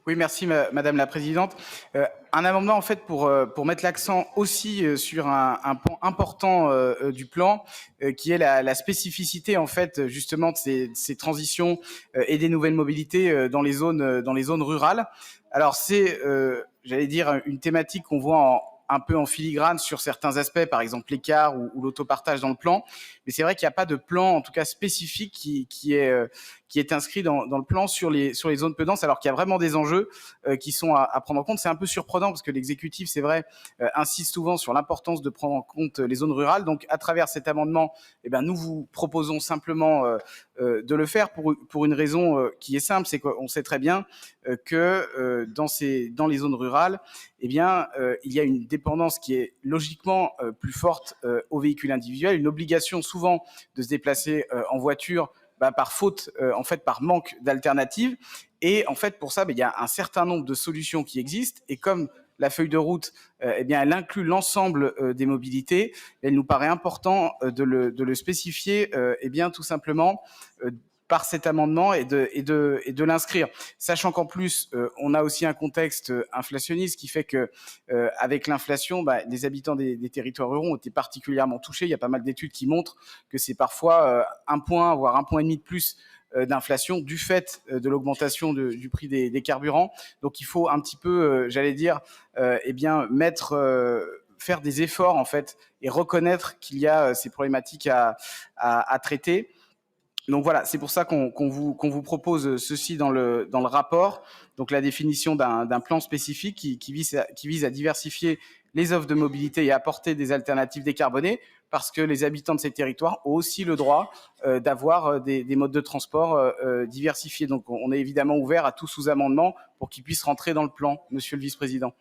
Oui, merci Madame la Présidente. Un amendement en fait pour mettre l'accent aussi sur un pan important du plan, qui est la spécificité en fait justement de ces transitions et des nouvelles mobilités dans les zones rurales. Alors c'est, j'allais dire, une thématique qu'on voit un peu en filigrane sur certains aspects, par exemple l'écart ou l'autopartage dans le plan. Mais c'est vrai qu'il n'y a pas de plan, en tout cas spécifique, qui est inscrit dans le plan sur les zones peu denses, alors qu'il y a vraiment des enjeux qui sont à prendre en compte. C'est un peu surprenant parce que l'exécutif, c'est vrai, insiste souvent sur l'importance de prendre en compte les zones rurales. Donc, à travers cet amendement, eh ben, nous vous proposons simplement de le faire pour une raison qui est simple, c'est qu'on sait très bien que dans les zones rurales, eh bien, il y a une dépendance qui est logiquement plus forte aux véhicules individuels, une obligation souvent de se déplacer en voiture par faute, en fait, par manque d'alternatives. Et en fait, pour ça, il y a un certain nombre de solutions qui existent. Et comme la feuille de route, eh bien, elle inclut l'ensemble des mobilités, elle nous paraît important de le spécifier, eh bien, tout simplement, par cet amendement et de l'inscrire. Sachant qu'en plus, on a aussi un contexte inflationniste qui fait que, avec l'inflation, les habitants des territoires ruraux ont été particulièrement touchés. Il y a pas mal d'études qui montrent que c'est parfois un point, voire un point et demi de plus d'inflation du fait de l'augmentation du prix des carburants. Donc il faut un petit peu, j'allais dire, eh bien, faire des efforts en fait et reconnaître qu'il y a ces problématiques à traiter. Donc voilà, c'est pour ça qu'on vous propose ceci dans le rapport, donc la définition d'un plan spécifique qui vise à diversifier les offres de mobilité et à apporter des alternatives décarbonées, parce que les habitants de ces territoires ont aussi le droit d'avoir des modes de transport diversifiés. Donc on est évidemment ouvert à tout sous-amendement pour qu'ils puissent rentrer dans le plan, Monsieur le Vice-président.